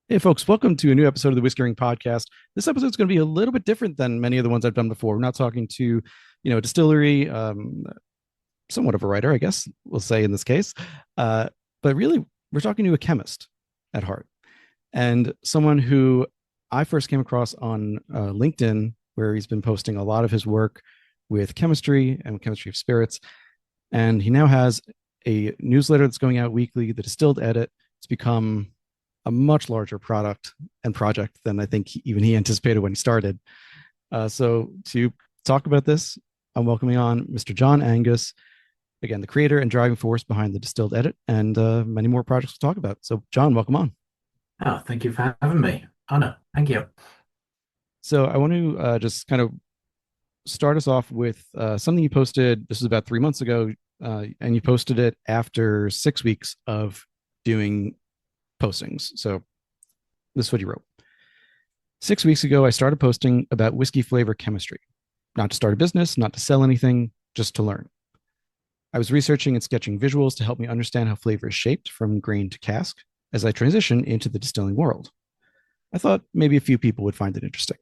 Hey, folks, welcome to a new episode of the Whiskey Ring Podcast. This episode is going to be a little bit different than many of the ones I've done before. We're not talking to, a distillery, somewhat of a writer, I guess we'll say in this case. Uh, but really, we're talking to a chemist at heart and someone who I first came across on LinkedIn, where he's been posting a lot of his work with chemistry and chemistry of spirits. And he now has a newsletter that's going out weekly, the Distilled Edit. It's become a much larger product and project than I think even he anticipated when he started. So to talk about this, I'm welcoming on Mr. John Angus, again, the creator and driving force behind the Distilled Edit and many more projects to talk about. So John, welcome on. Oh, thank you for having me. Anna, thank you. So I want to just kind of start us off with something you posted. This was about 3 months ago, and you posted it after 6 weeks of doing postings. So this is what you wrote. 6 weeks ago, I started posting about whiskey flavor chemistry, not to start a business, not to sell anything, just to learn. I was researching and sketching visuals to help me understand how flavor is shaped from grain to cask as I transition into the distilling world. I thought maybe a few people would find it interesting.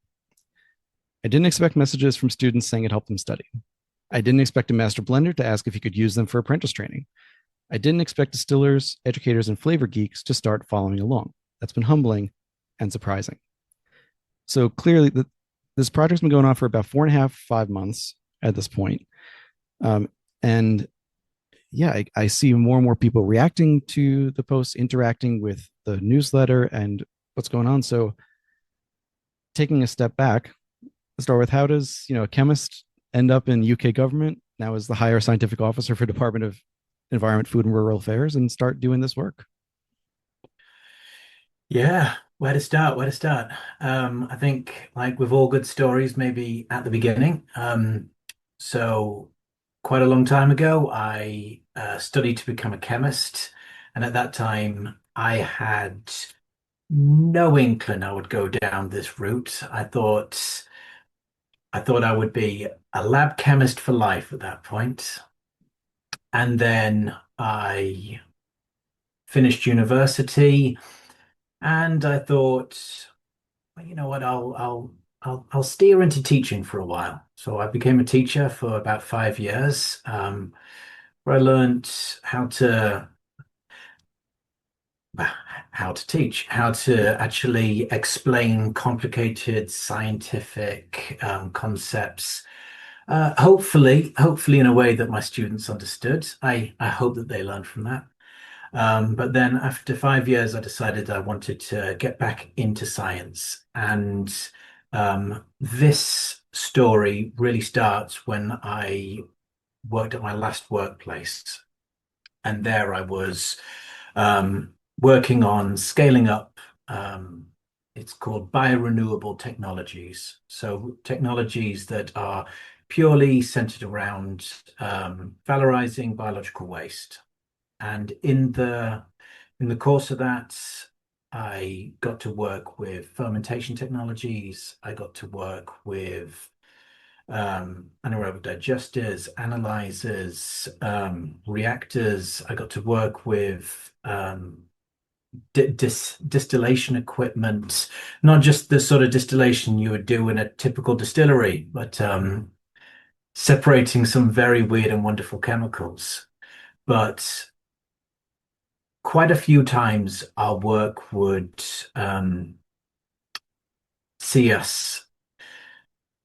I didn't expect messages from students saying it helped them study. I didn't expect a master blender to ask if he could use them for apprentice training. I didn't expect distillers, educators, and flavor geeks to start following along. That's been humbling and surprising. So clearly, this project's been going on for about 4.5, 5 months at this point. And yeah, I see more and more people reacting to the posts, interacting with the newsletter and what's going on. So taking a step back, let's start with how does a chemist end up in UK government now as the higher scientific officer for Department of Environment, Food and Rural Affairs and start doing this work? Yeah, where to start? Where to start? I think, like with all good stories, maybe at the beginning. So quite a long time ago, I studied to become a chemist, and at that time, I had no inkling I would go down this route. I thought I would be a lab chemist for life at that point, and then I finished university. And I thought, well, you know what, I'll steer into teaching for a while. So I became a teacher for about 5 years, where I learned how to teach, how to actually explain complicated scientific concepts. Hopefully in a way that my students understood. I hope that they learned from that. But then after 5 years, I decided I wanted to get back into science. And this story really starts when I worked at my last workplace. And there I was working on scaling up. It's called biorenewable technologies. So technologies that are purely centered around valorizing biological waste. And in the course of that, I got to work with fermentation technologies. I got to work with anaerobic digesters, analyzers, reactors. I got to work with distillation equipment, not just the sort of distillation you would do in a typical distillery, but separating some very weird and wonderful chemicals. But quite a few times our work would see us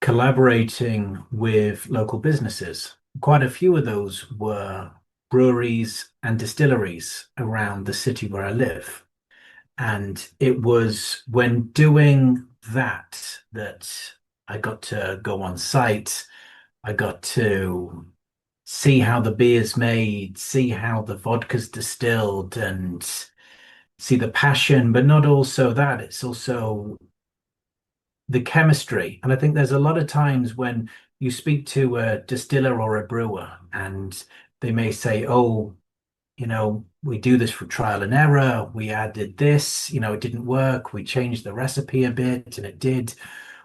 collaborating with local businesses. Quite a few of those were breweries and distilleries around the city where I live. And it was when doing that I got to go on site. I got to see how the beer's made, see how the vodka's distilled, and see the passion, but not also that. It's also the chemistry. And I think there's a lot of times when you speak to a distiller or a brewer, and they may say, oh, we do this for trial and error. We added this, it didn't work. We changed the recipe a bit and it did.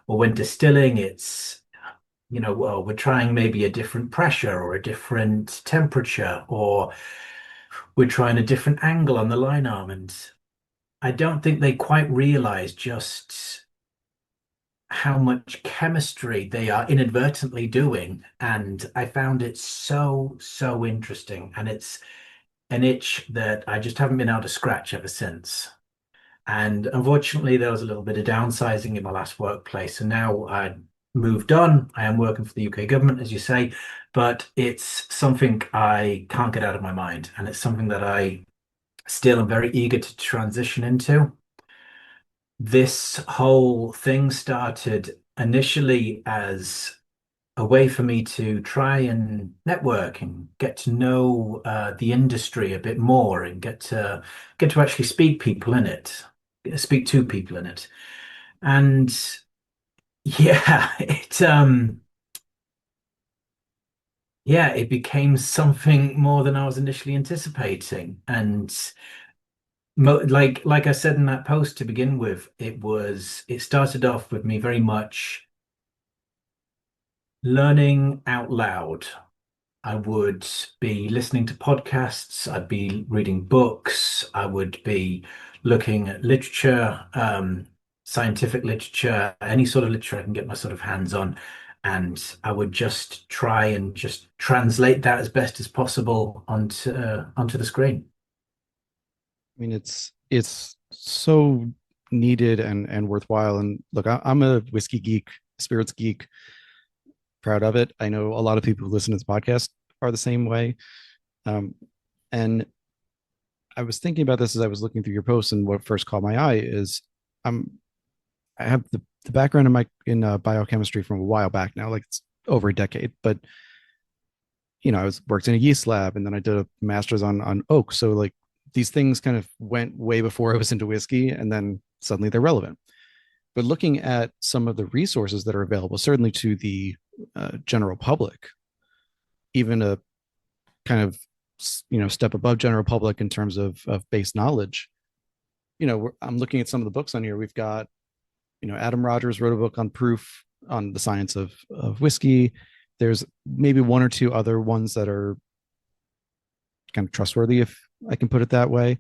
Or when distilling, it's, well, we're trying maybe a different pressure or a different temperature, or we're trying a different angle on the line arm. And I don't think they quite realize just how much chemistry they are inadvertently doing. And I found it so, so interesting. And it's an itch that I just haven't been able to scratch ever since. And unfortunately, there was a little bit of downsizing in my last workplace. And now I moved on. I am working for the UK government, as you say, but it's something I can't get out of my mind. And it's something that I still am very eager to transition into. This whole thing started initially as a way for me to try and network and get to know the industry a bit more and get to actually speak to people in it. And yeah, it became something more than I was initially anticipating. And like I said in that post to begin with, it started off with me very much learning out loud. I would be listening to podcasts, I'd be reading books, I would be looking at literature, scientific literature, any sort of literature I can get my sort of hands on. And I would just try and just translate that as best as possible onto the screen. I mean, it's so needed and worthwhile. And look, I'm a whiskey geek, spirits geek, proud of it. I know a lot of people who listen to this podcast are the same way. Um, and I was thinking about this as I was looking through your posts, and what first caught my eye is I'm I have the background in biochemistry from a while back now, like it's over a decade. But I was worked in a yeast lab, and then I did a master's on oak. So like these things kind of went way before I was into whiskey, and then suddenly they're relevant. But looking at some of the resources that are available, certainly to the general public, even a kind of step above general public in terms of base knowledge. I'm looking at some of the books on here. We've got Adam Rogers wrote a book on proof on the science of whiskey. There's maybe one or two other ones that are kind of trustworthy, if I can put it that way.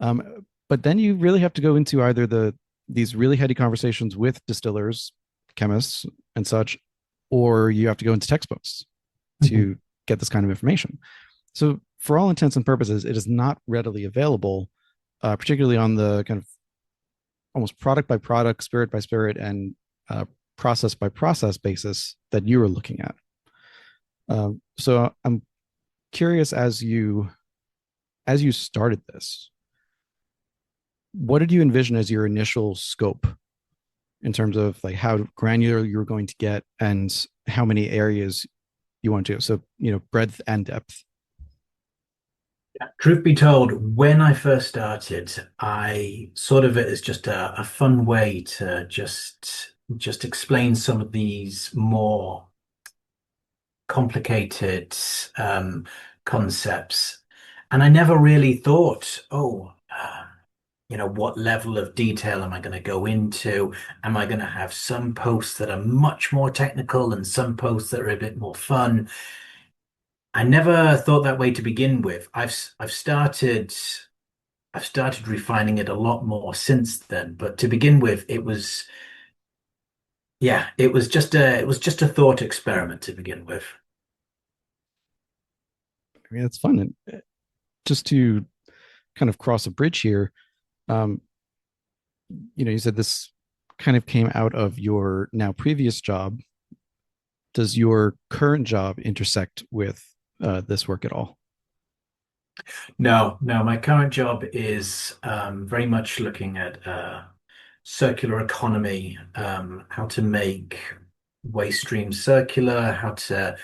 But then you really have to go into either these really heady conversations with distillers, chemists, and such, or you have to go into textbooks Mhm. to get this kind of information. So, for all intents and purposes, it is not readily available, particularly on the kind of almost product by product, spirit by spirit, and process by process basis that you were looking at. So, I'm curious, as you started this, what did you envision as your initial scope in terms of like how granular you were going to get and how many areas you want to? So, breadth and depth. Truth be told, when I first started, I sort of it as just a fun way to just explain some of these more complicated concepts. And I never really thought, what level of detail am I going to go into? Am I going to have some posts that are much more technical and some posts that are a bit more fun? I never thought that way to begin with. I've started refining it a lot more since then. But to begin with, it was just a thought experiment to begin with. I mean, it's fun. And just to kind of cross a bridge here, um, you said this kind of came out of your now previous job. Does your current job intersect with this work at all? No, no, my current job is very much looking at circular economy, how to make waste streams circular, how to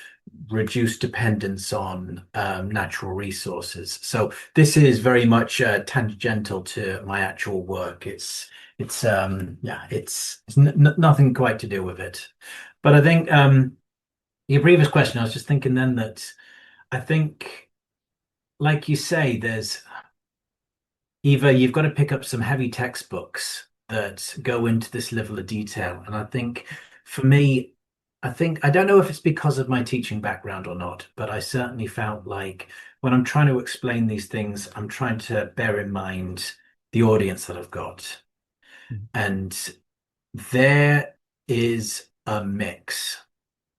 reduce dependence on natural resources. So this is very much tangential to my actual work. It's nothing quite to do with it. But I think your previous question, I was just thinking then that I think, like you say, there's either you've got to pick up some heavy textbooks that go into this level of detail. And I think for me, I don't know if it's because of my teaching background or not, but I certainly felt like when I'm trying to explain these things, I'm trying to bear in mind the audience that I've got. Mhm. And there is a mix.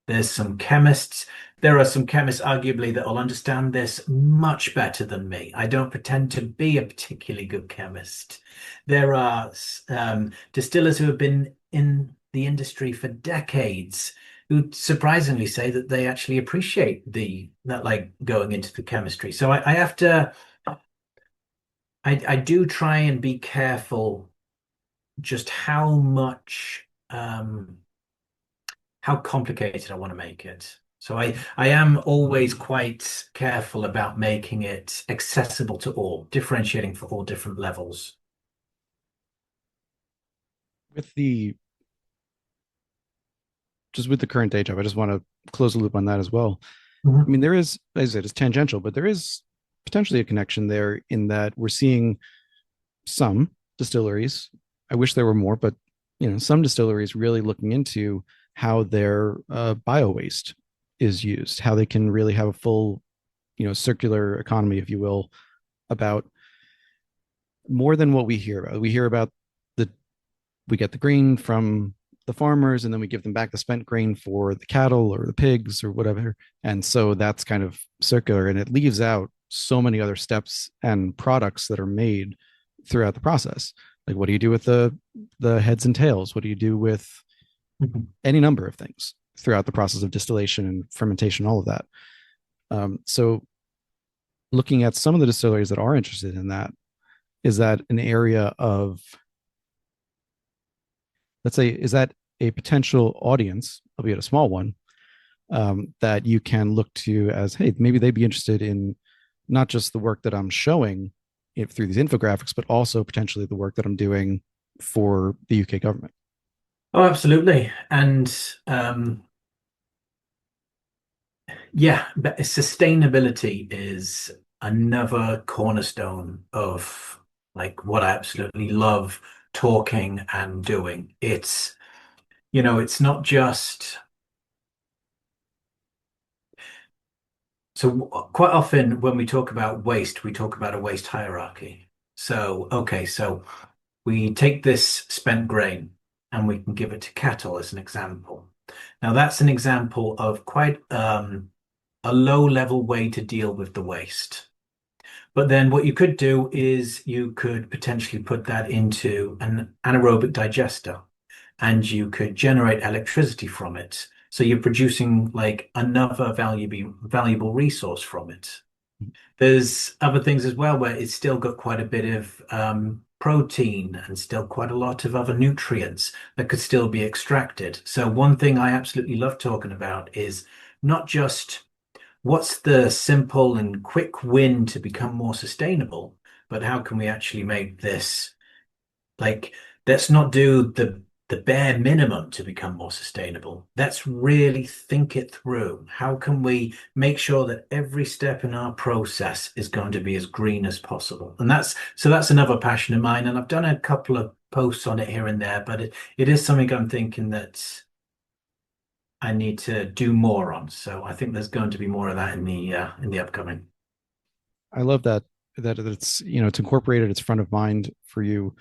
There's some chemists. There are some chemists, arguably, that will understand this much better than me. I don't pretend to be a particularly good chemist. There are distillers who have been in the industry for decades who surprisingly say that they actually appreciate the that like going into the chemistry. So I have to I do try and be careful just how complicated I want to make it. So I am always quite careful about making it accessible to all, differentiating for all different levels. With the just with the current day job, I just want to close the loop on that as well. I Mhm. mean, there is, as I said, it's tangential, but there is potentially a connection there in that we're seeing some distilleries. I wish there were more, but some distilleries really looking into how their bio waste is used, how they can really have a full, circular economy, if you will, about more than what we hear about. We hear about the we get the grain from the farmers and then we give them back the spent grain for the cattle or the pigs or whatever. And so that's kind of circular and it leaves out so many other steps and products that are made throughout the process. Like what do you do with the heads and tails? What do you do with Mhm. any number of things throughout the process of distillation and fermentation, all of that. So looking at some of the distilleries that are interested in that, is that an area of, let's say, is that a potential audience, albeit a small one, that you can look to as, hey, maybe they'd be interested in not just the work that I'm showing through these infographics, but also potentially the work that I'm doing for the UK government. Oh, absolutely. And yeah, but sustainability is another cornerstone of like what I absolutely love talking and doing. It's not just so quite often when we talk about waste, we talk about a waste hierarchy. So, okay, so we take this spent grain and we can give it to cattle as an example. Now, that's an example of quite a low level way to deal with the waste. But then what you could do is you could potentially put that into an anaerobic digester and you could generate electricity from it. So you're producing like another valuable resource from it. There's other things as well where it's still got quite a bit of protein and still quite a lot of other nutrients that could still be extracted. So one thing I absolutely love talking about is not just what's the simple and quick win to become more sustainable, but how can we actually make this like, let's not do the bare minimum to become more sustainable. Let's really think it through. How can we make sure that every step in our process is going to be as green as possible? And that's another passion of mine. And I've done a couple of posts on it here and there, but it is something I'm thinking that I need to do more on. So I think there's going to be more of that in the upcoming. I love that it's it's incorporated, it's front of mind for you.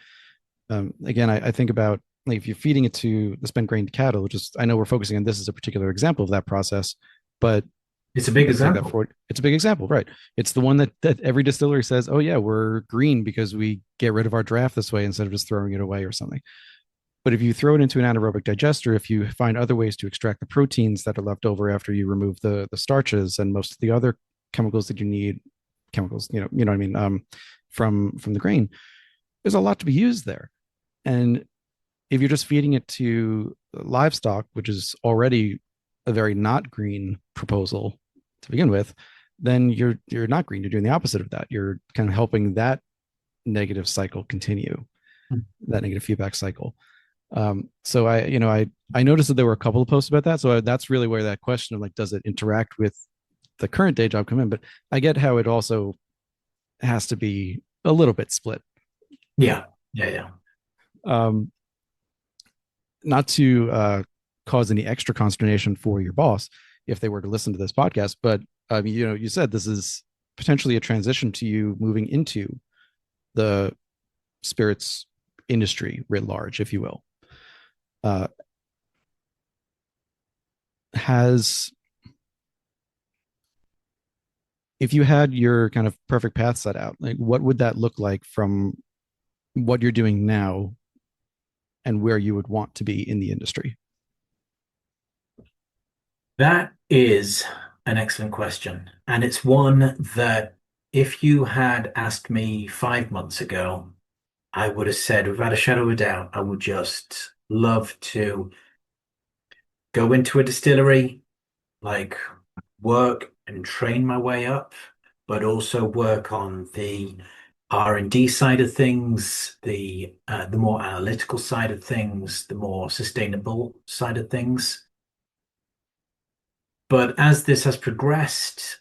Again, I think about like if you're feeding it to the spent grain cattle, which is I know we're focusing on this as a particular example of that process, but It's a big let's take that example. forward. It's a big example, right? It's the one that every distillery says, "Oh yeah, we're green because we get rid of our draft this way instead of just throwing it away or something." But if you throw it into an anaerobic digester, if you find other ways to extract the proteins that are left over after you remove the starches and most of the other chemicals that you need, chemicals, you know what I mean, from the grain, there's a lot to be used there. And if you're just feeding it to livestock, which is already a very not green proposal to begin with, then you're not green. You're doing the opposite of that. You're kind of helping that negative cycle continue, that negative feedback cycle. So I noticed that there were a couple of posts about that. So that's really where that question of like, does it interact with the current day job come in? But I get how it also has to be a little bit split. Yeah, yeah, yeah. Um, Not to cause any extra consternation for your boss if they were to listen to this podcast, but you said this is potentially a transition to you moving into the spirits industry writ large, if you will, uh, has if you had your kind of perfect path set out, like what would that look like from what you're doing now and where you would want to be in the industry? That is an excellent question. And it's one that if you had asked me 5 months ago, I would have said without a shadow of a doubt, I would just love to go into a distillery, like work and train my way up, but also work on the R&D side of things, the more analytical side of things, the more sustainable side of things. But as this has progressed,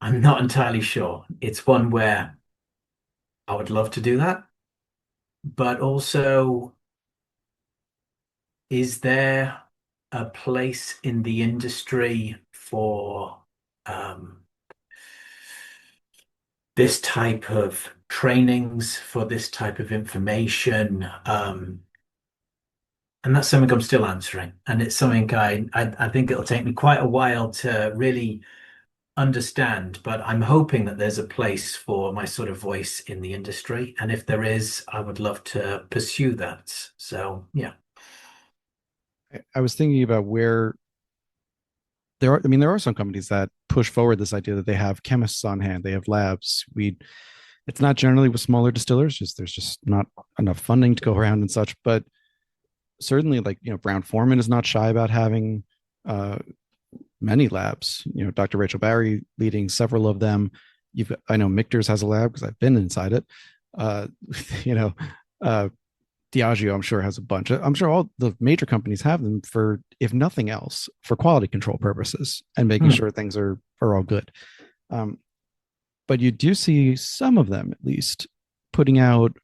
I'm not entirely sure. It's one where I would love to do that, but also, is there a place in the industry for um, this type of trainings, for this type of information? And that's something I'm still answering. And it's something I think it'll take me quite a while to really understand, but I'm hoping that there's a place for my sort of voice in the industry. And if there is, I would love to pursue that. So, yeah. I was thinking about where there are, I mean, there are some companies that push forward this idea that they have chemists on hand, they have labs. It's not generally with smaller distillers, just there's just not enough funding to go around and such. But certainly, like, Brown Forman is not shy about having uh, many labs. Dr. Rachel Barry leading several of them. I know Michter's has a lab because I've been inside it. Uh, you know, uh, Diageo, I'm sure, has a bunch. I'm sure all the major companies have them for, if nothing else, for quality control purposes and making Hmm. sure things are all good. Um, but you do see some of them, at least, putting out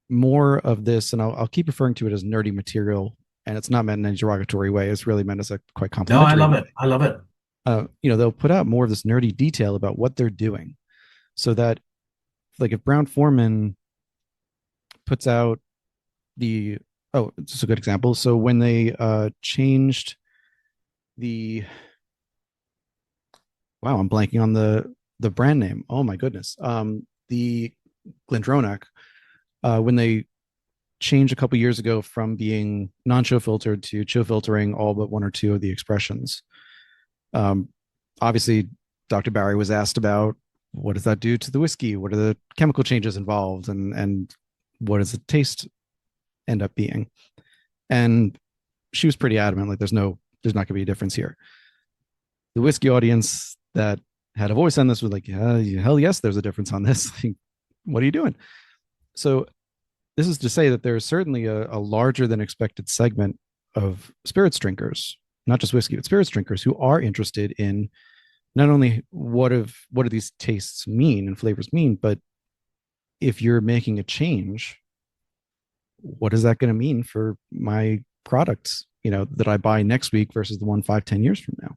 more of this, and I'll keep referring to it as nerdy material, and it's not meant in any derogatory way. It's really meant as a quite No, I complimentary love way. it. I love it. They'll put out more of this nerdy detail about what they're doing, so that, like, if Brown Foreman puts out the oh, it's just a good example. So when they changed the wow, I'm blanking on the brand name. Oh my goodness. The Glendronach, when they changed a couple years ago from being non-chill filtered to chill filtering all but one or two of the expressions. Um, Obviously, Dr. Barry was asked about what does that do to the whiskey? What are the chemical changes involved, and what does the taste end up being? And she was pretty adamant, like there's not going to be a difference here. The whiskey audience that had a voice on this was like, yeah, hell yes, there's a difference on this. Like, what are you doing? So this is to say that there's certainly a larger than expected segment of spirits drinkers, not just whiskey, but spirits drinkers who are interested in not only what do these tastes mean and flavors mean, but if you're making a change, what is that going to mean for my products, that I buy next week versus the one 5, 10 years from now?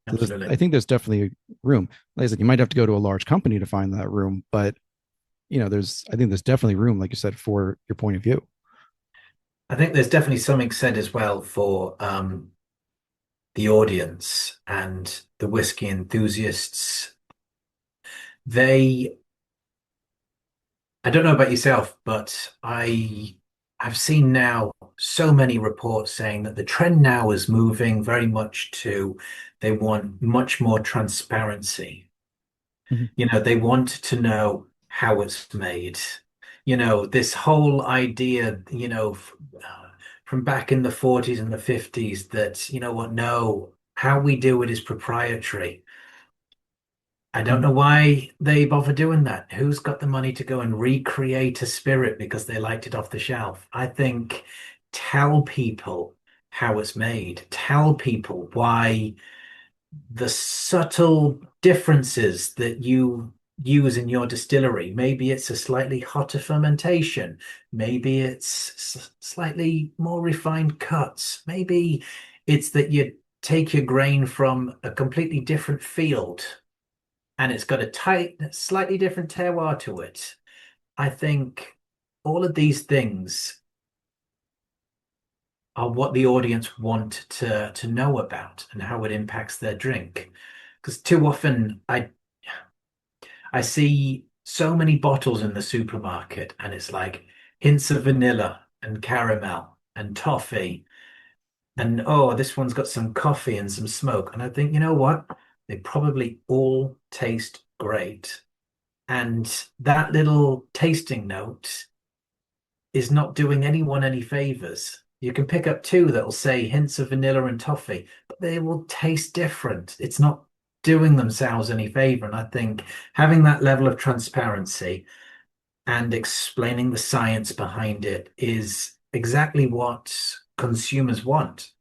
So I Absolutely. think there's definitely room. Like I said, you might have to go to a large company to find that room, but I think there's definitely room, like you said, for your point of view. I think there's definitely something said as well for the audience and the whiskey enthusiasts. They, I don't know about yourself, but I've seen now so many reports saying that the trend now is moving very much to they want much more transparency. Mhm. They want to know how it's made. This whole idea, from back in the 40s and the 50s that, no, how we do it is proprietary. I don't Mhm. know why they bother doing that. Who's got the money to go and recreate a spirit because they liked it off the shelf? I think tell people how it's made. Tell people why the subtle differences that you use in your distillery. Maybe it's a slightly hotter fermentation. Maybe it's slightly more refined cuts. Maybe it's that you take your grain from a completely different field and it's got a tight, slightly different terroir to it. I think all of these things are what the audience want to know about and how it impacts their drink. Because too often I see so many bottles in the supermarket, and it's like hints of vanilla and caramel and toffee, and oh, this one's got some coffee and some smoke. And I think, you know what? They probably all taste great. And that little tasting note is not doing anyone any favors. You can pick up two that'll say hints of vanilla and toffee, but they will taste different. It's not doing themselves any favor. And I think having that level of transparency and explaining the science behind it is exactly what consumers want.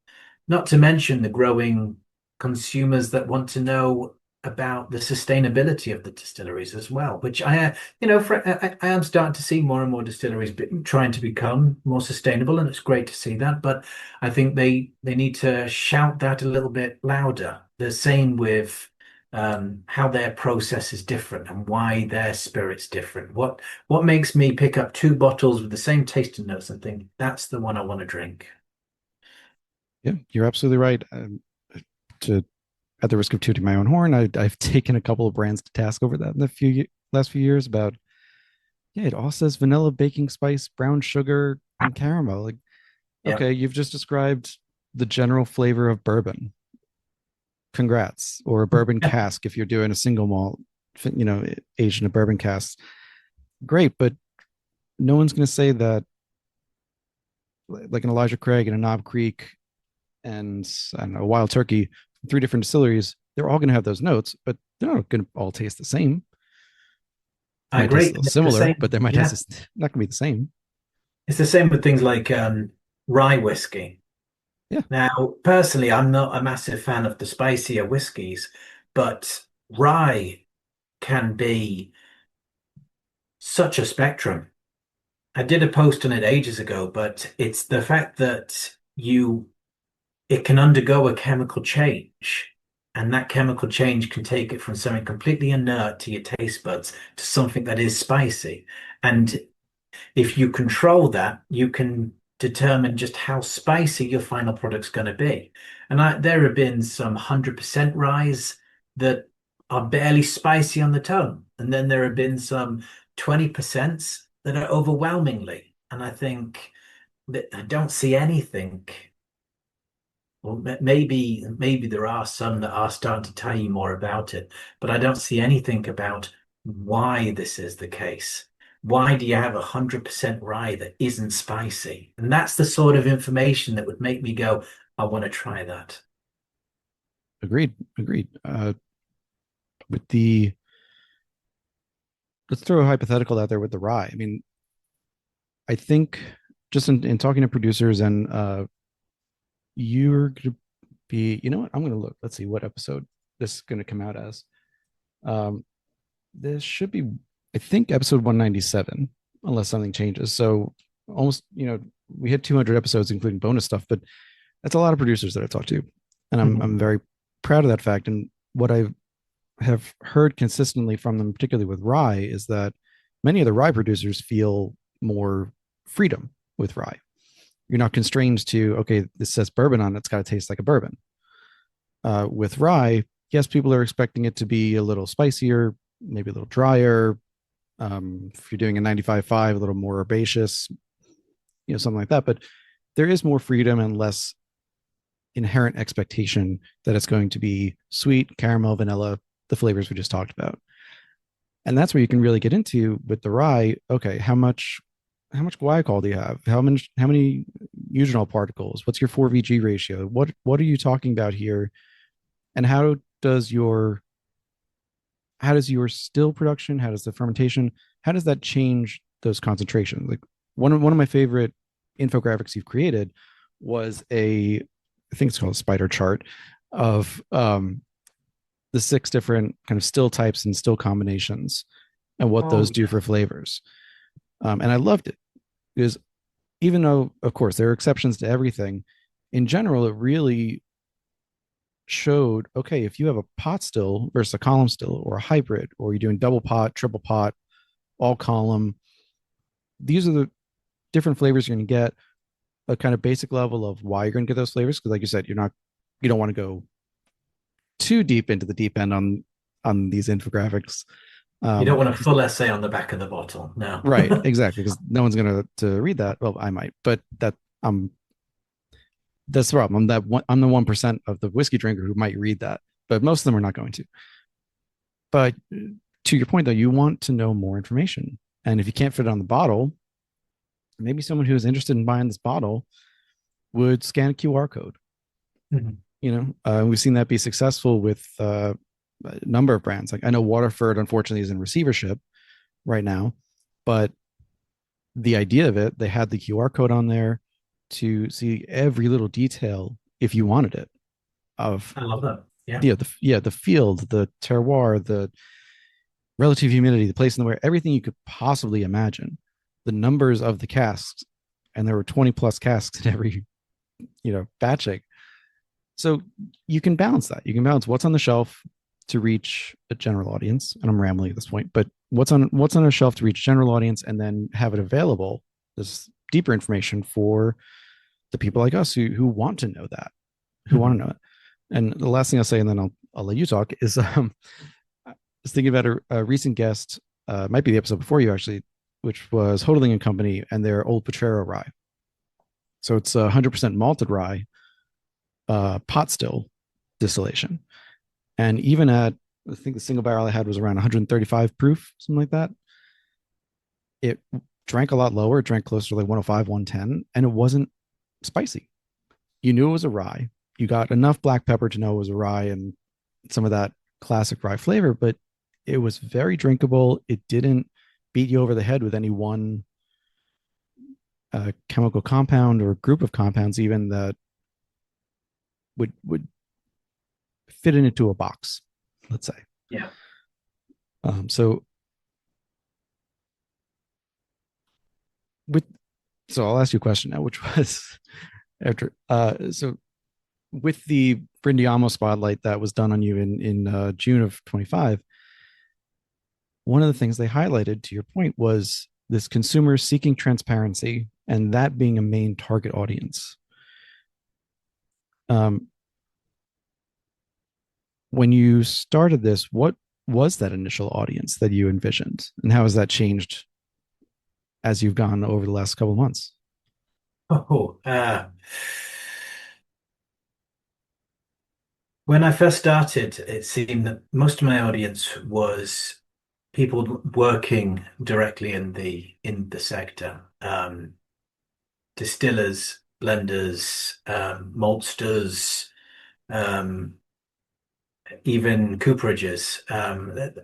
Not to mention the growing consumers that want to know about the sustainability of the distilleries as well, which I am starting to see more and more distilleries trying to become more sustainable, and it's great to see that. But I think they need to shout that a little bit louder. The same with how their process is different and why their spirit's different. What makes me pick up two bottles with the same tasting notes and think that's the one I want to drink? Yeah, you're absolutely right. To At the risk of tooting my own horn, I've taken a couple of brands to task over that in the last few years. About yeah, it all says vanilla, baking spice, brown sugar, and caramel. Like, Yeah. okay, you've just described the general flavor of bourbon. Congrats, or a bourbon cask if you're doing a single malt, aged in a bourbon cask. Great, but no one's going to say that like an Elijah Craig and a Knob Creek and I don't know, a Wild Turkey, three different distilleries, they're all going to have those notes, but they're not going to all taste the same. I Might taste a agree. little It's the similar, but same. they might Yeah. taste not going to be the same. It's the same with things like rye whiskey. Yeah, Now, personally, I'm not a massive fan of the spicier whiskies, but rye can be such a spectrum. I did a post on it ages ago, but it's the fact that it can undergo a chemical change, and that chemical change can take it from something completely inert to your taste buds to something that is spicy. And if you control that, you can determine just how spicy your final product's going to be. And there have been some 100% ryes that are barely spicy on the tongue. And then there have been some 20% that are overwhelmingly. And I think that I don't see anything. Well, maybe there are some that are starting to tell you more about it, but I don't see anything about why this is the case. Why do you have 100% rye that isn't spicy? And that's the sort of information that would make me go, I want to try that. agreed, agreed. With the Let's throw a hypothetical out there with the rye. I mean, I think just in talking to producers and you're going to be, you know what? I'm going to look. Let's see what episode this is going to come out as. Um, this should be, I think, episode 197, unless something changes. So almost, we hit 200 episodes, including bonus stuff, but that's a lot of producers that I talked to, and I'm Mhm. very proud of that fact. And what I have heard consistently from them, particularly with rye, is that many of the rye producers feel more freedom with rye. You're not constrained to, okay, this says bourbon on it, it's got to taste like a bourbon. With rye, yes, people are expecting it to be a little spicier, maybe a little drier. If you're doing a 95.5, a little more herbaceous, something like that. But there is more freedom and less inherent expectation that it's going to be sweet, caramel, vanilla, the flavors we just talked about. And that's where you can really get into with the rye. Okay, how much glycol do you have? How many eugenol particles? What's your 4VG ratio? What are you talking about here? And how does your still production, how does the fermentation, how does that change those concentrations? Like one of my favorite infographics you've created was I think it's called a spider chart of the six different kind of still types and still combinations and what Oh, those do yeah. for flavors. And I loved it because even though, of course, there are exceptions to everything, in general, it really showed, okay, if you have a pot still versus a column still or a hybrid, or you're doing double pot, triple pot, all column, these are the different flavors you're going to get, a kind of basic level of why you're going to get those flavors. Cause like you said, you don't want to go too deep into the deep end on these infographics. You don't Um, want a full essay on the back of the bottle. No. right, exactly. Cause no one's going to read that. Well, I might, but um, that's the problem. I'm the 1% of the whiskey drinker who might read that, but most of them are not going to. But to your point, though, you want to know more information. And if you can't fit it on the bottle, maybe someone who is interested in buying this bottle would scan a QR code. Mhm. We've seen that be successful with a number of brands. Like I know Waterford, unfortunately, is in receivership right now, but the idea of it, they had the QR code on there to see every little detail if you wanted it of I love that. Yeah. the field, the terroir, the relative humidity, the place in the where, everything you could possibly imagine, the numbers of the casks, and there were 20 plus casks in every batching. So you can balance that. You can balance what's on the shelf to reach a general audience, and I'm rambling at this point, but what's on a shelf to reach a general audience, and then have it available, this deeper information for the people like us who want to know that, who want Mhm. to know it. And the last thing I'll say, and then I'll let you talk, is I was thinking about a recent guest, might be the episode before you actually, which was Hodling and Company and their Old Potrero rye. So it's 100% malted rye, pot still distillation. And even at, I think the single barrel I had was around 135 proof, something like that. It drank a lot lower. It drank closer to like 105, 110, and it wasn't spicy. You knew it was a rye. You got enough black pepper to know it was a rye and some of that classic rye flavor, but it was very drinkable. It didn't beat you over the head with any one chemical compound or group of compounds, even that would fit it into a box, let's say. Yeah. So with so I'll ask you a question now, which was after so with the Brindiamo spotlight that was done on you in June of 25, one of the things they highlighted, to your point, was this consumer seeking transparency and that being a main target audience. Um, when you started this, what was that initial audience that you envisioned, and how has that changed as you've gone over the last couple of months? Oh, when I first started, it seemed that most of my audience was people working directly in the sector, distillers, blenders, maltsters, um, even cooperages.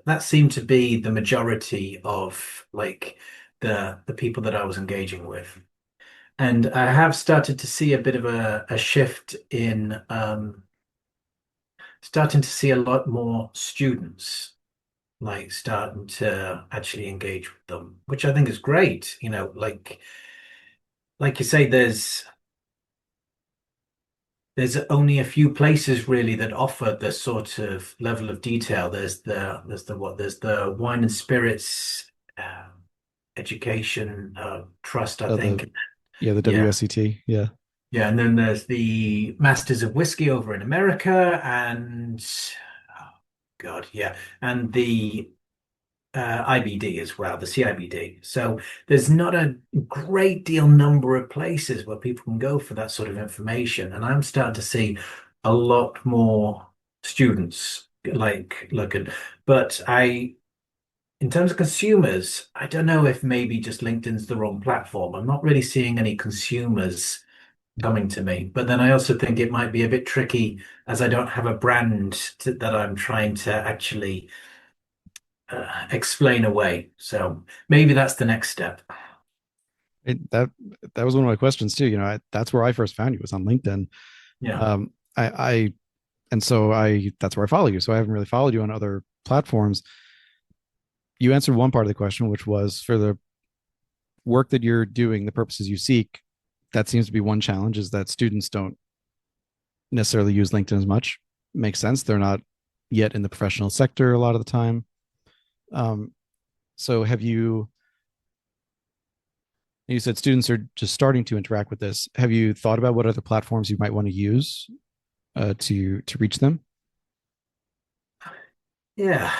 That seemed to be the majority of like the people that I was engaging with. And I have started to see a bit of a shift in starting to see a lot more students like starting to actually engage with them, which I think is great. Like you say, there's only a few places really that offer the sort of level of detail. There's the wine and spirits uh, education trust, I The think. Yeah, the Yeah. WSET, yeah. Yeah, and then there's the Masters of Whiskey over in America, and oh God, yeah, and the IBD as well, the CIBD. So there's not a great deal number of places where people can go for that sort of information, and I'm starting to see a lot more students like looking. But in terms of consumers, I don't know if maybe just LinkedIn's the wrong platform. I'm not really seeing any consumers coming to me. But then I also think it might be a bit tricky as I don't have a brand that I'm trying to actually explain away. So maybe that's the next step. It, that was one of my questions too. That's where I first found you, was on LinkedIn. Yeah. I and so I that's where I follow you. So I haven't really followed you on other platforms. You answered one part of the question, which was for the work that you're doing, the purposes you seek. That seems to be one challenge, is that students don't necessarily use LinkedIn as much. makes sense. They're not yet in the professional sector a lot of the time. Um, so have you said students are just starting to interact with this. Have you thought about what other platforms you might want to use to reach them? Yeah.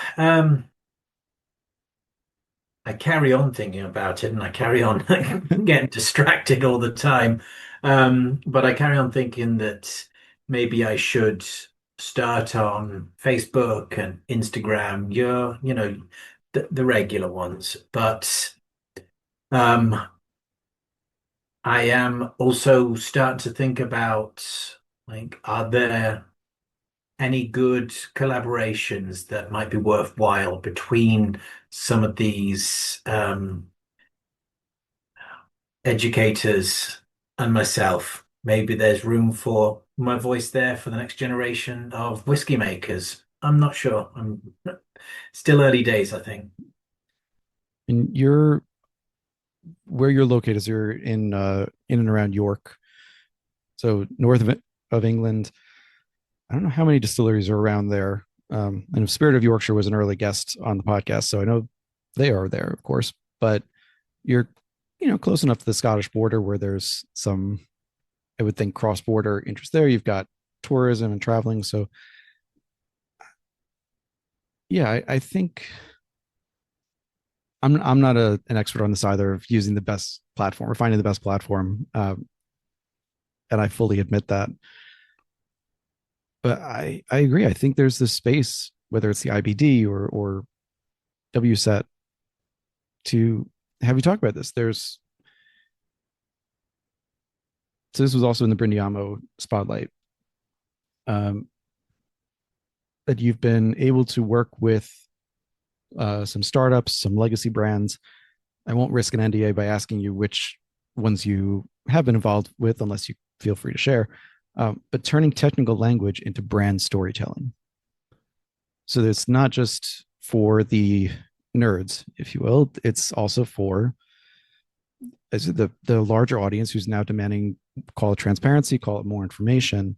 I carry on thinking about it and I carry on getting distracted all the time. But I carry on thinking that maybe I should start on Facebook and Instagram, the regular ones. But um, I am also starting to think about like, are there any good collaborations that might be worthwhile between some of these educators and myself? Maybe there's room for my voice there for the next generation of whiskey makers. I'm not sure. I'm still early days, I think. And you're where you're located is you're in and around York, so north of England. I don't know how many distilleries are around there. And Spirit of Yorkshire was an early guest on the podcast, so I know they are there, of course. But you're, close enough to the Scottish border where there's some, I would think, cross-border interest there. You've got tourism and traveling, so yeah, I think I'm not an expert on this either of using the best platform or finding the best platform, and I fully admit that. But I agree. I think there's this space, whether it's the IBD or WSET, to have you talk about this. So this was also in the Brindiamo spotlight, um, that you've been able to work with some startups, some legacy brands. I won't risk an NDA by asking you which ones you have been involved with, unless you feel free to share. But turning technical language into brand storytelling. So it's not just for the nerds, if you will. It's also for the larger audience who's now demanding, call it transparency, call it more information.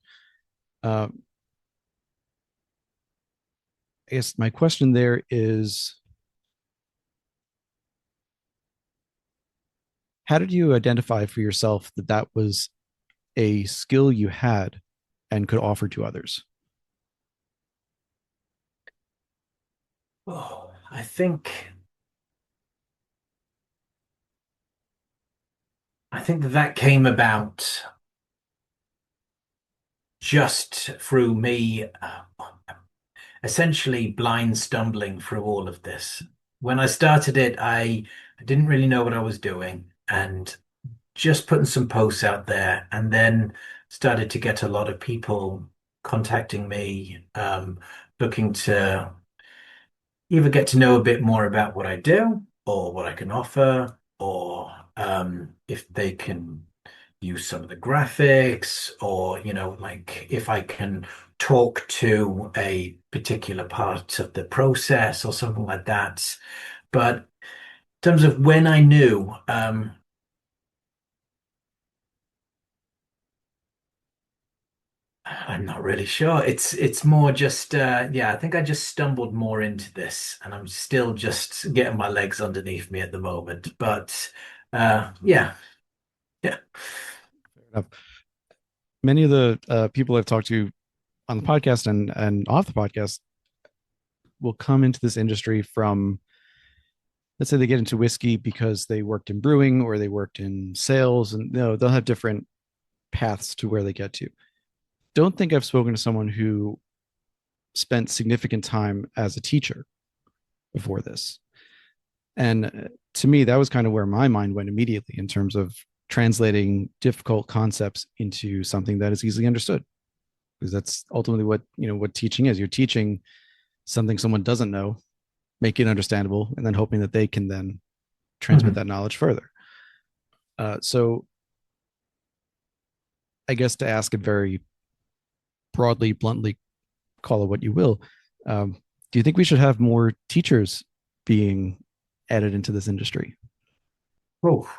Uh, I guess my question there is, how did you identify for yourself that that was a skill you had and could offer to others? Oh, I think that that came about just through me essentially blind stumbling through all of this. When I started it, I didn't really know what I was doing and just putting some posts out there and then started to get a lot of people contacting me, looking to either get to know a bit more about what I do or what I can offer, or if they can use some of the graphics, or, like if I can talk to a particular part of the process or something like that. But in terms of when I knew, I'm not really sure. It's more just yeah, I think I just stumbled more into this and I'm still just getting my legs underneath me at the moment. But yeah, yeah. Many of the people I've talked to on the podcast and off the podcast will come into this industry from, let's say they get into whiskey because they worked in brewing or they worked in sales, and they'll have different paths to where they get to. Don't think I've spoken to someone who spent significant time as a teacher before this. And to me, that was kind of where my mind went immediately in terms of translating difficult concepts into something that is easily understood. Because that's ultimately what teaching is. You're teaching something someone doesn't know, make it understandable, and then hoping that they can then transmit Mhm. that knowledge further. So I guess to ask it very broadly, bluntly, call it what you will. Do you think we should have more teachers being added into this industry? Oh,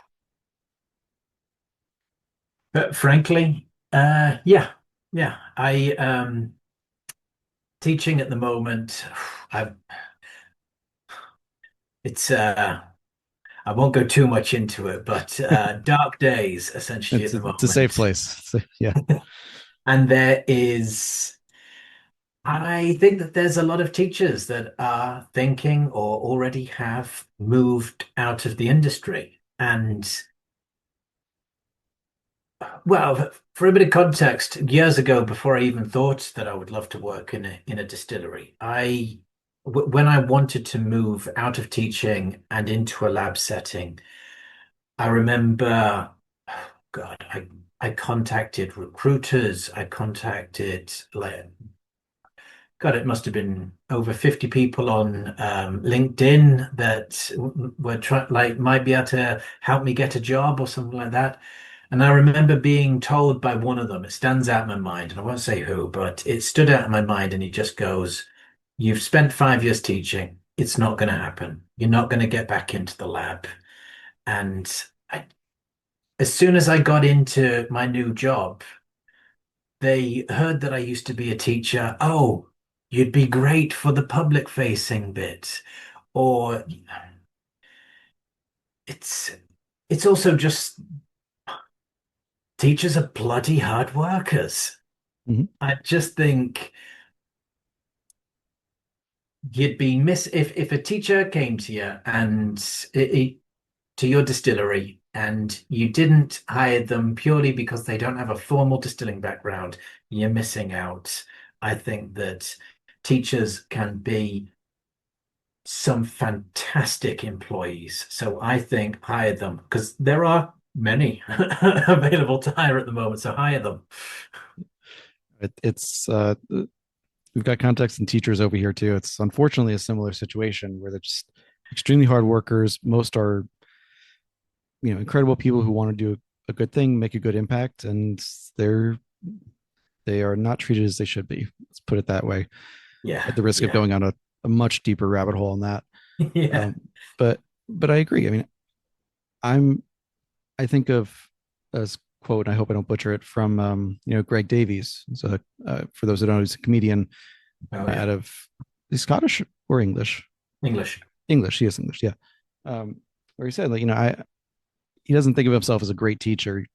but frankly, yeah, yeah. I teaching at the moment, I've it's I won't go too much into it, but dark days essentially at the It's a safe moment. place. So, yeah. And I think that there's a lot of teachers that are thinking or already have moved out of the industry. And well, for a bit of context, years ago, before I even thought that I would love to work in a distillery, when I wanted to move out of teaching and into a lab setting, I remember, oh God, I contacted recruiters, I contacted like God, it must have been over 50 people on LinkedIn that were trying, like, might be able to help me get a job or something like that. And I remember being told by one of them, it stands out in my mind, and I won't say who, but it stood out in my mind, and he just goes, "You've spent 5 years teaching. It's not going to happen. You're not going to get back into the lab." And I, as soon as I got into my new job, they heard that I used to be a teacher. Oh, you'd be great for the public facing bit. Or it's it's also just teachers are bloody hard workers. Mhm. I just think you'd be miss if a teacher came to you and to your distillery and you didn't hire them purely because they don't have a formal distilling background, you're missing out. I think that teachers can be some fantastic employees. So I think hire them because there are many available to hire at the moment. So hire them. It's we've got context and teachers over here too. It's unfortunately a similar situation where they're just extremely hard workers. Most are, incredible people who want to do a good thing, make a good impact, and they're they are not treated as they should be. Let's put it that way. Yeah, At the risk of yeah, going on a much deeper rabbit hole on that. yeah. Um, but I agree. I mean, I'm I think of as quote, and I hope I don't butcher it, from Greg Davies. So for those that don't know, he's a comedian Oh out yeah, of he's Scottish or English. English. English, he is English, yeah. Where he said, like, I he doesn't think of himself as a great teacher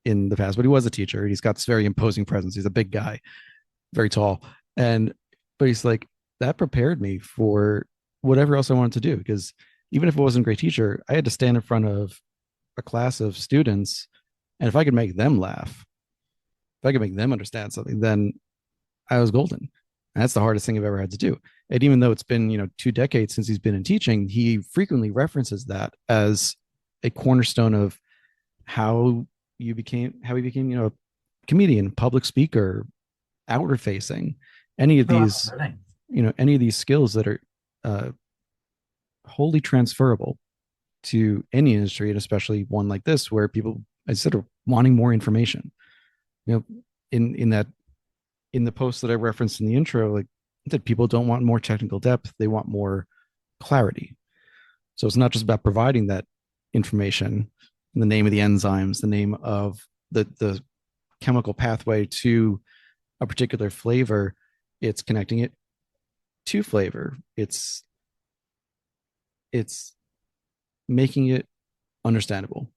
in the past, but he was a teacher. He's got this very imposing presence. He's a big guy, very tall, and but he's like that prepared me for whatever else I wanted to do because even if it wasn't a great teacher, I had to stand in front of a class of students, and if I could make them laugh, if I could make them understand something, then I was golden. And that's the hardest thing I've ever had to do. And even though it's been, 2 decades since he's been in teaching, he frequently references that as a cornerstone of how how he became, a comedian, public speaker, outward facing, any of Oh, these, absolutely. any of these skills that are uh, wholly transferable to any industry, and especially one like this, where people, instead of wanting more information, you know, in that in the post that I referenced in the intro, like that people don't want more technical depth, they want more clarity. So it's not just about providing that information, the name of the enzymes, the name of the chemical pathway to a particular flavor. It's connecting it to flavor. It's making it understandable.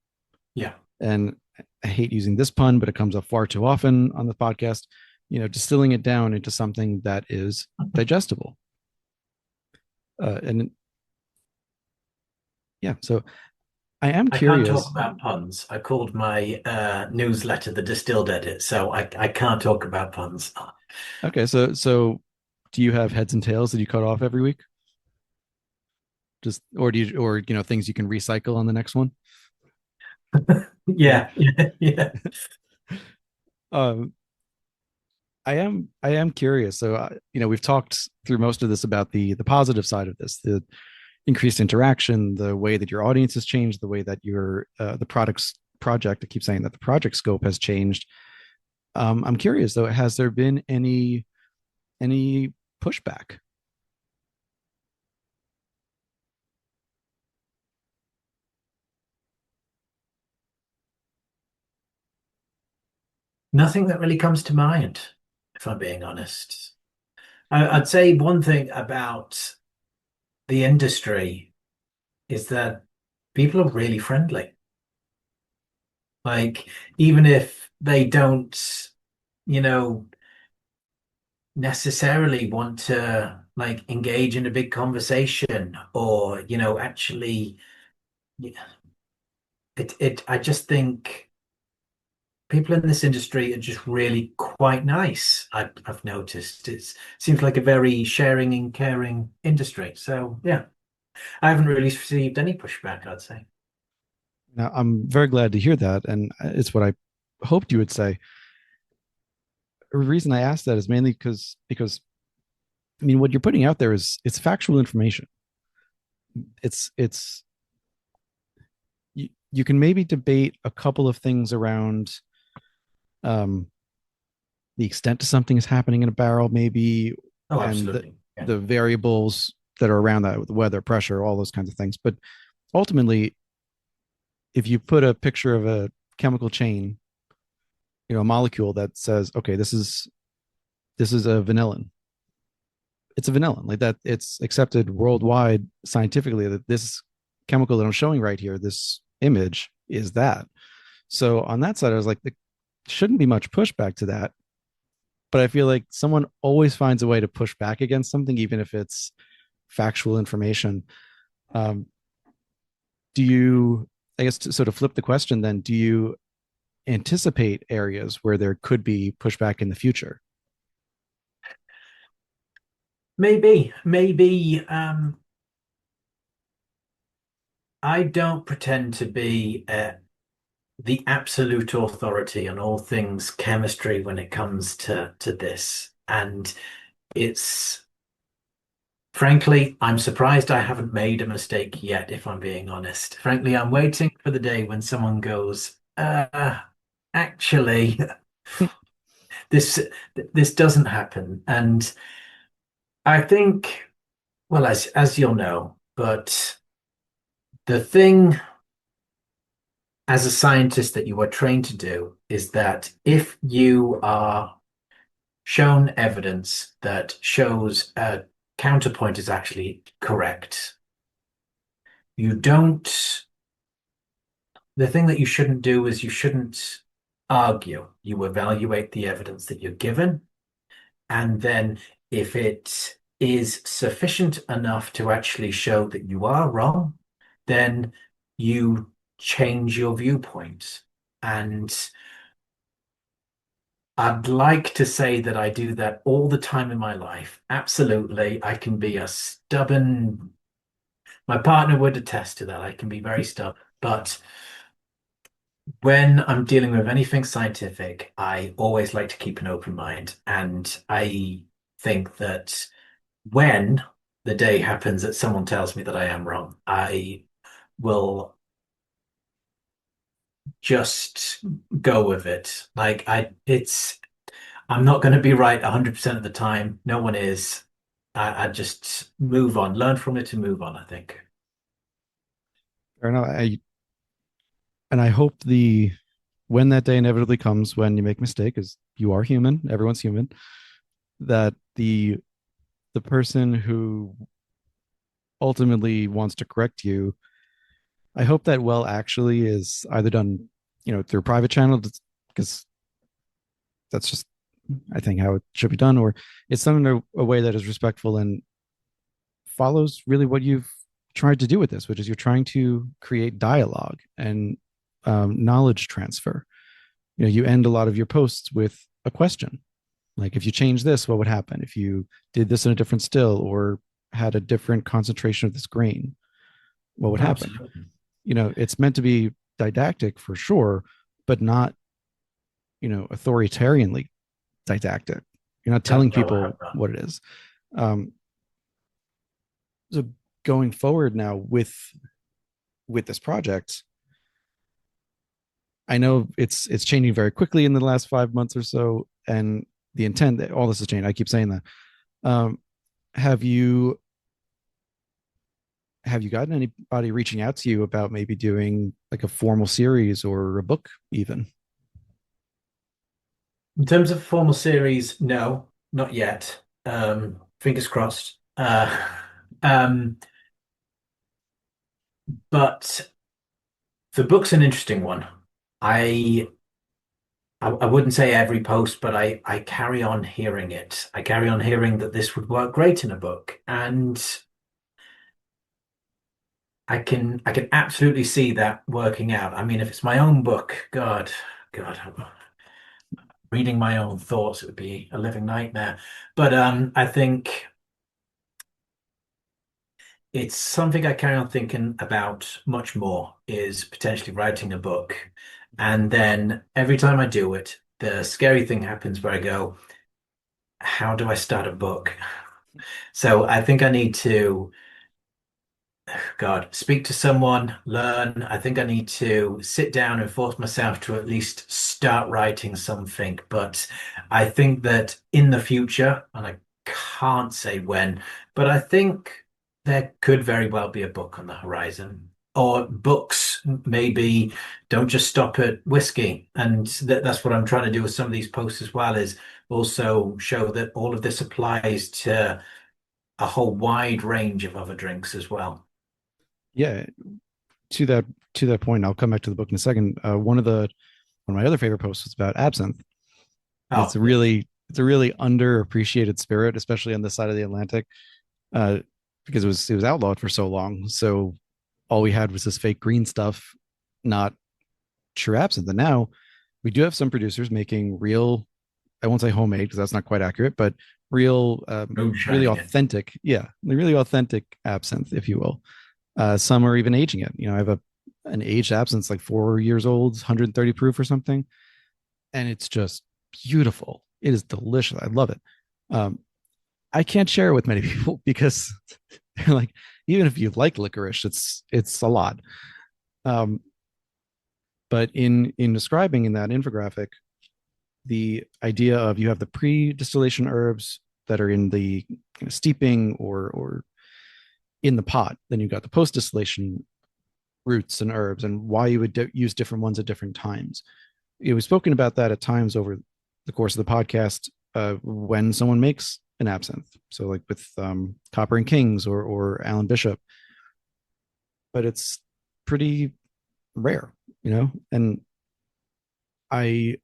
Yeah. And I hate using this pun, but it comes up far too often on the podcast. Distilling it down into something that is digestible. And yeah, so I am I can't talk curious. about puns. I called my newsletter the Distilled Edit, so I can't talk about puns. Okay, so do you have heads and tails that you cut off every week? Just or do you or things you can recycle on the next one? Yeah. Yeah, yeah, yeah. Um, I am curious. So we've talked through most of this about the positive side of this, the increased interaction, the way that your audience has changed, the way that your the products project. I keep saying that the project scope has changed. I'm curious though, has there been any pushback? Nothing that really comes to mind, if I'm being honest. I'd say one thing about the industry is that people are really friendly. Like, even if they don't, you know, necessarily want to like engage in a big conversation or, actually, I just think people in this industry are just really quite nice. I've noticed it seems like a very sharing and caring industry. So yeah, I haven't really received any pushback, I'd say. Now, I'm very glad to hear that, and it's what I hoped you would say. The reason I asked that is mainly because I mean, what you're putting out there is it's factual information. It's you can maybe debate a couple of things around um, the extent to something is happening in a barrel, maybe, Oh, and absolutely. Yeah. the variables that are around that, with weather, pressure, all those kinds of things. But ultimately, if you put a picture of a chemical chain, a molecule that says, okay, this is a vanillin. It's a vanillin, like that. It's accepted worldwide scientifically that this chemical that I'm showing right here, this image, is that. So on that side, I was like, there shouldn't be much pushback to that. But I feel like someone always finds a way to push back against something, even if it's factual information. Um, do you, I guess, to sort of flip the question, then, do you anticipate areas where there could be pushback in the future? Maybe. I don't pretend to be the absolute authority on all things chemistry when it comes to this. And it's frankly, I'm surprised I haven't made a mistake yet, if I'm being honest. Frankly, I'm waiting for the day when someone goes, actually, this this doesn't happen. And I think, well, as you'll know, but the thing as a scientist that you are trained to do is that if you are shown evidence that shows a counterpoint is actually correct, you don't, the thing that you shouldn't do is you shouldn't argue. You evaluate the evidence that you're given, and then if it is sufficient enough to actually show that you are wrong, then you change your viewpoint. And I'd like to say that I do that all the time in my life. Absolutely. I can be a stubborn, my partner would attest to that. I can be very stubborn. But when I'm dealing with anything scientific, I always like to keep an open mind. And I think that when the day happens that someone tells me that I am wrong, I will just go with it. I'm not going to be right 100% of the time. No one is. I just move on, learn from it and move on, I think. Or no, and I hope the when that day inevitably comes, when you make a mistake, because you are human, everyone's human, that the person who ultimately wants to correct you, I hope that well actually is either done, through a private channel, because that's just, I think, how it should be done, or it's done in a way that is respectful and follows really what you've tried to do with this, which is you're trying to create dialogue and knowledge transfer. You end a lot of your posts with a question, like, if you change this, what would happen? If you did this in a different still or had a different concentration of this grain, what would happen? Absolutely. It's meant to be didactic for sure, but not, authoritarianly didactic. You're not telling No, I have people not. what it is. Um, so going forward now with this project, I know it's changing very quickly in the last 5 months or so, and the intent that all this is changing. I keep saying that. Um, have you have you gotten anybody reaching out to you about maybe doing like a formal series or a book even? In terms of formal series, no, not yet. Fingers crossed. Um, but the book's an interesting one. I I wouldn't say every post, but I carry on hearing it. I carry on hearing that this would work great in a book, and I can absolutely see that working out. I mean, if it's my own book, God, reading my own thoughts, it would be a living nightmare. But I think it's something I carry on thinking about much more is potentially writing a book. And then every time I do it, the scary thing happens where I go, how do I start a book? So I think I need to, God, speak to someone, learn. I think I need to sit down and force myself to at least start writing something. But I think that in the future, and I can't say when, but I think there could very well be a book on the horizon. Or books maybe don't just stop at whiskey. And that's what I'm trying to do with some of these posts as well, is also show that all of this applies to a whole wide range of other drinks as well. Yeah, to that to that point, I'll come back to the book in a second. One of my other favorite posts was about absinthe. Oh, yeah. It's a really underappreciated spirit, especially on this side of the Atlantic, uh, because it was outlawed for so long. So all we had was this fake green stuff, not true absinthe. And now we do have some producers making real, I won't say homemade because that's not quite accurate, but real, really Moonshining it. authentic, yeah, really authentic absinthe, if you will. Some are even aging it. You know, I have an aged absinthe like 4 years old, 130 proof or something, and it's just beautiful. It is delicious. I love it. Um, I can't share it with many people because they're like, even if you like licorice, it's a lot. Um, but in describing in that infographic, the idea of you have the pre-distillation herbs that are in the steeping or in the pot, then you've got the post-distillation roots and herbs and why you would use different ones at different times. We've spoken about that at times over the course of the podcast when someone makes an absinthe. So like with Copper and Kings or Alan Bishop, but it's pretty rare, you know. And I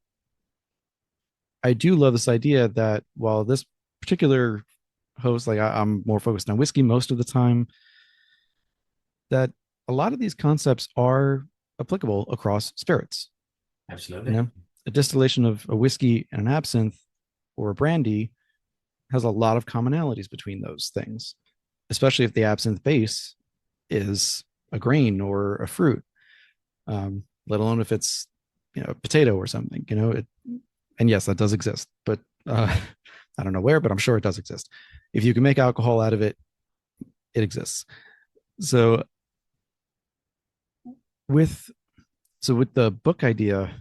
I do love this idea that while this particular host, like I'm more focused on whiskey most of the time, that a lot of these concepts are applicable across spirits. You Absolutely. know, a distillation of a whiskey and an absinthe or a brandy has a lot of commonalities between those things, especially if the absinthe base is a grain or a fruit, let alone if it's a potato or something. And yes, that does exist, but I don't know where, but I'm sure it does exist. If you can make alcohol out of it, it exists. So with with the book idea,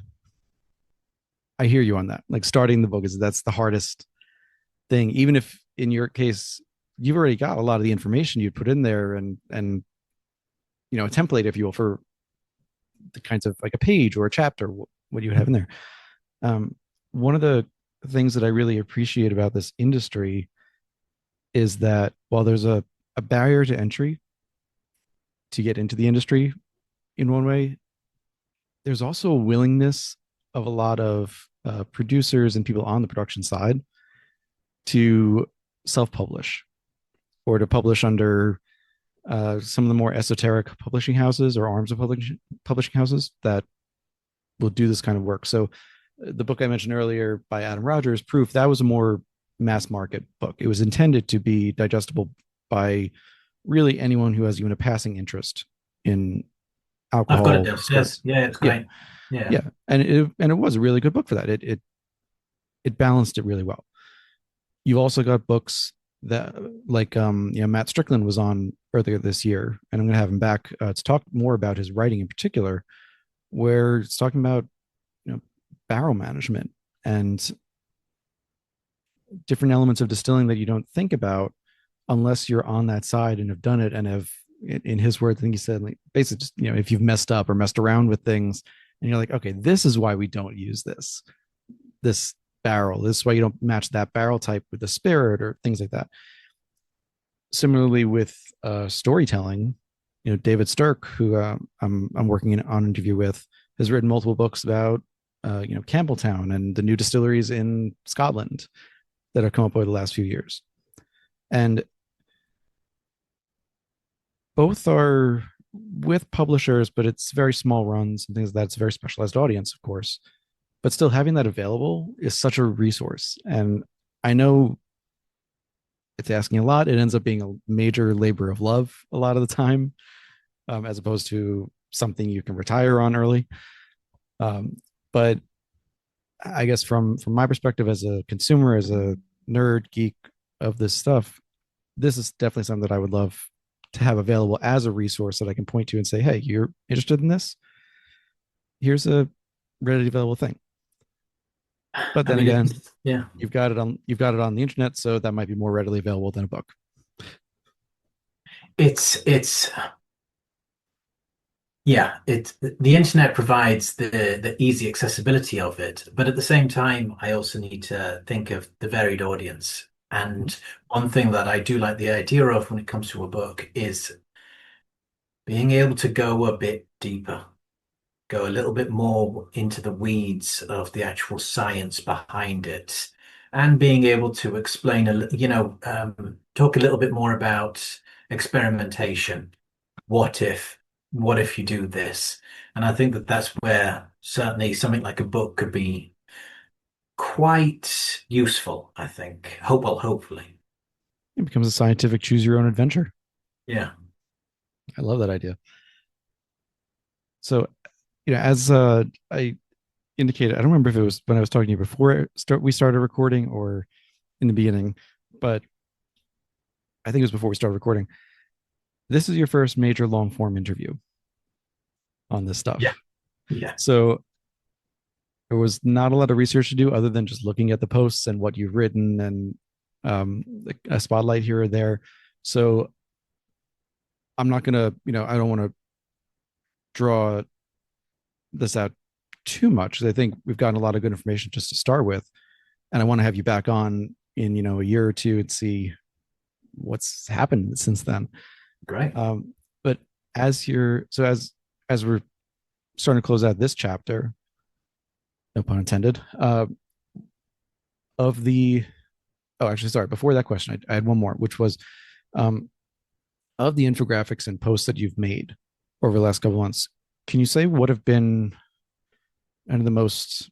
I hear you on that. Like starting the book is that's the hardest thing. Even if in your case you've already got a lot of the information you'd put in there and a template, if you will, for the kinds of like a page or a chapter, what you have in there. Um, One of the things that I really appreciate about this industry is that while there's a barrier to entry to get into the industry in one way, there's also a willingness of a lot of producers and people on the production side to self-publish or to publish under some of the more esoteric publishing houses or arms of publishing houses that will do this kind of work. So the book I mentioned earlier by Adam Rogers, Proof, that was a more mass market book. It was intended to be digestible by really anyone who has even a passing interest in I've got it alcohol, downstairs. spirits. Yeah, it's Yeah, great. Yeah. yeah, and it was a really good book for that. It balanced it really well. You've also got books that like Matt Strickland was on earlier this year, and I'm going to have him back to talk more about his writing in particular, where it's talking about barrel management and different elements of distilling that you don't think about unless you're on that side and have done it and have, in his words, I think he said, like, basically just, if you've messed up or messed around with things and you're like, okay, this is why we don't use this barrel. This is why you don't match that barrel type with the spirit or things like that. Similarly with storytelling, David Stirk, who I'm working on an interview with, has written multiple books about Campbelltown and the new distilleries in Scotland that have come up over the last few years. And both are with publishers, but it's very small runs and things like that. It's a very specialized audience, of course. But still having that available is such a resource. And I know it's asking a lot. It ends up being a major labor of love a lot of the time, as opposed to something you can retire on early. But I guess from my perspective as a consumer, as a nerd geek of this stuff, this is definitely something that I would love to have available as a resource that I can point to and say, hey, you're interested in this? Here's a readily available thing. But I then mean, again, yeah, you've got it on the internet, so that might be more readily available than a book. it's yeah, the internet provides the easy accessibility of it, but at the same time, I also need to think of the varied audience. And one thing that I do like the idea of when it comes to a book is being able to go a bit deeper, go a little bit more into the weeds of the actual science behind it, and being able to explain talk a little bit more about experimentation. What if, what if you do this? And I think that that's where certainly something like a book could be quite useful, I think. Hopefully. It becomes a scientific choose your own adventure. Yeah. I love that idea. So, as I indicated, I don't remember if it was when I was talking to you before we started recording or in the beginning, but I think it was before we started recording. This is your first major long form interview on this Yeah. stuff. Yeah. So there was not a lot of research to do other than just looking at the posts and what you've written and a spotlight here or there. So I'm not gonna, I don't want to draw this out too much. I think we've gotten a lot of good information just to start with, and I want to have you back on in a year or two and see what's happened since then. Great. But as we're starting to close out this chapter, no pun intended, of the oh, actually, sorry, before that question, I had one more, which was um, of the infographics and posts that you've made over the last couple of months. Can you say what have been one of the most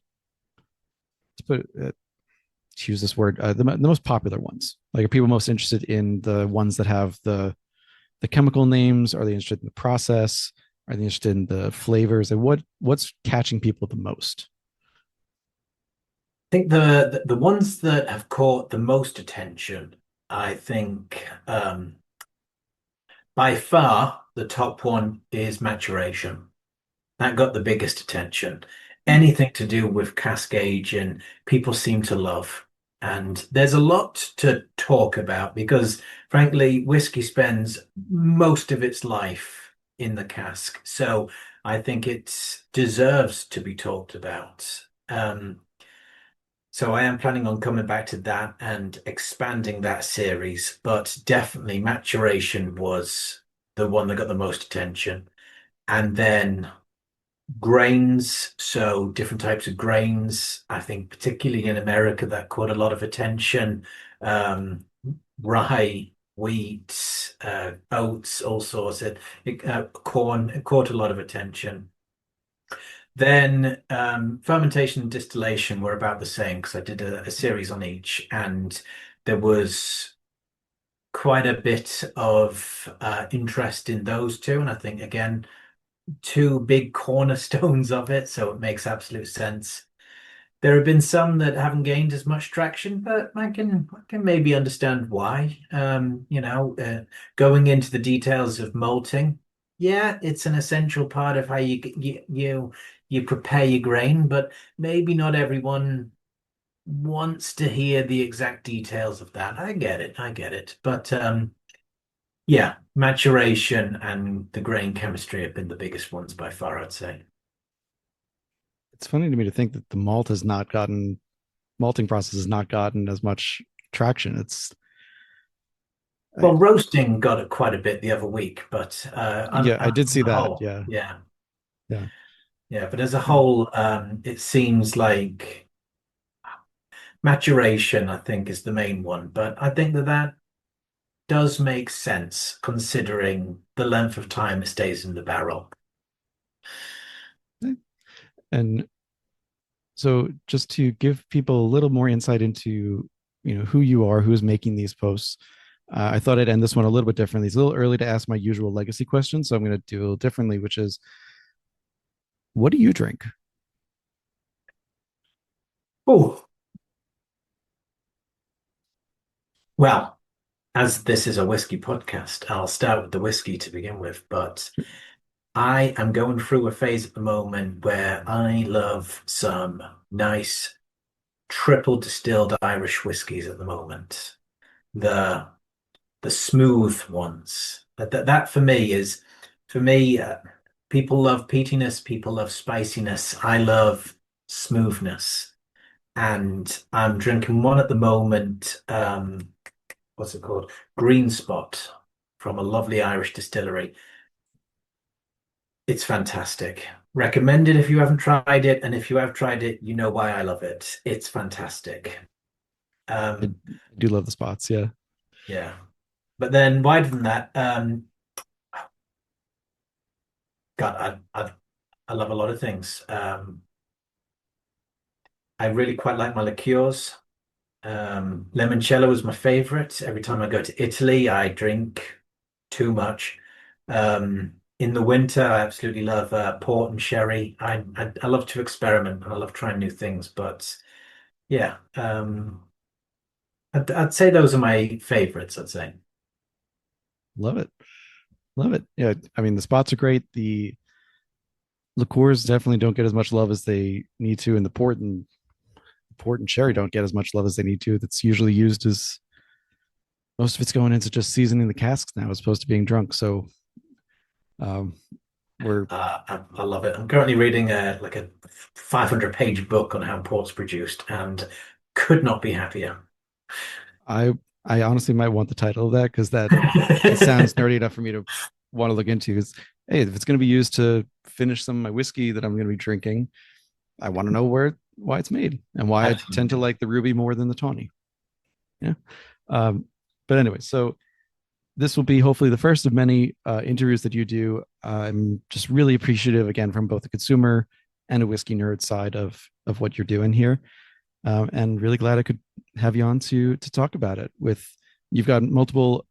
to put to use this word the most popular ones? Like, are people most interested in the ones that have the chemical names? Are they interested in the process? Are they interested in the flavors? And what's catching people the most? I think the ones that have caught the most attention, I think by far the top one is maturation. That got the biggest attention. Anything to do with cask aging, people seem to love. And there's a lot to talk about because, frankly, whiskey spends most of its life in the cask. So I think it deserves to be talked about. So I am planning on coming back to that and expanding that series, but definitely maturation was the one that got the most attention. And then grains, so different types of grains. I think particularly in America that caught a lot of attention. Um, Rye, wheat, oats, all sorts of corn it caught a lot of attention. Then fermentation and distillation were about the same because I did a series on each, and there was quite a bit of interest in those two. And I think again two big cornerstones of it, so it makes absolute sense. There have been some that haven't gained as much traction, but I can maybe understand why. Going into the details of malting, yeah, it's an essential part of how you prepare your grain, but maybe not everyone wants to hear the exact details of that. I get it. But yeah, maturation and the grain chemistry have been the biggest ones by far, I'd say. It's funny to me to think that the malt has not gotten malting process has not gotten as much traction. It's Well, roasting got it quite a bit the other week, but yeah, I did as see a that. whole, Yeah, yeah, yeah. yeah. But as a whole, it seems like maturation, I think, is the main one. But I think that that does make sense considering the length of time it stays in the barrel. And so just to give people a little more insight into, who you are, who's making these posts, I thought I'd end this one a little bit differently. It's a little early to ask my usual legacy question, so I'm going to do a little differently, which is, what do you drink? Oh, well, as this is a whiskey podcast, I'll start with the whiskey to begin with. But I am going through a phase at the moment where I love some nice triple distilled Irish whiskies at the moment. The the smooth ones. That for me is for me. People love peatiness. People love spiciness. I love smoothness, and I'm drinking one at the moment. What's it called? Green Spot from a lovely Irish distillery. It's fantastic. Recommend it if you haven't tried it, and if you have tried it, you know why I love it. It's fantastic. I Um, do love the spots. Yeah. yeah. But then wider than that, God, I love a lot of things. I really quite like my liqueurs. Limoncello is my favorite. Every time I go to Italy, I drink too much. In the winter, I absolutely love port and sherry. I love to experiment and I love trying new things. But yeah, I'd say those are my favorites, I'd say. Love it. Love it. Yeah. I mean, the spots are great. The liqueurs definitely don't get as much love as they need to, and the port and sherry don't get as much love as they need to. That's usually used as most of it's going into just seasoning the casks now as opposed to being drunk. So um, we're I love it. I'm currently reading a 500-page book on how port's produced and could not be happier. I I honestly might want the title of that because that it sounds nerdy enough for me to want to look into. Is hey, if it's going to be used to finish some of my whiskey that I'm going to be drinking, I want to know why it's made and why I tend to Absolutely. like the ruby more than the tawny. Yeah. Um, but anyway, so this will be hopefully the first of many interviews that you do. I'm just really appreciative again from both the consumer and a whiskey nerd side of what you're doing here, and really glad I could have you on to talk about it. With you've got multiple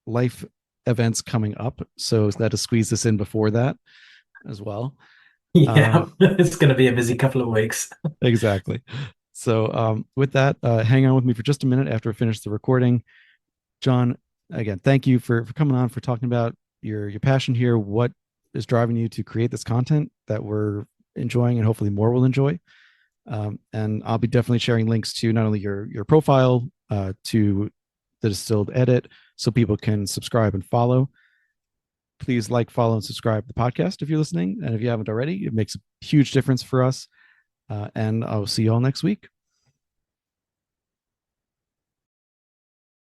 life events coming up, so that to squeeze this in before that as well. Yeah, Um, it's going to be a busy couple of weeks. exactly. So with that, hang on with me for just a minute after we finish the recording. John, again, thank you for coming on, for talking about your passion here, what is driving you to create this content that we're enjoying and hopefully more will enjoy. And I'll be definitely sharing links to not only your profile, to the Distilled edit, so people can subscribe and follow. Please like, follow, and subscribe to the podcast if you're listening. And if you haven't already, it makes a huge difference for us. And I'll see you all next week.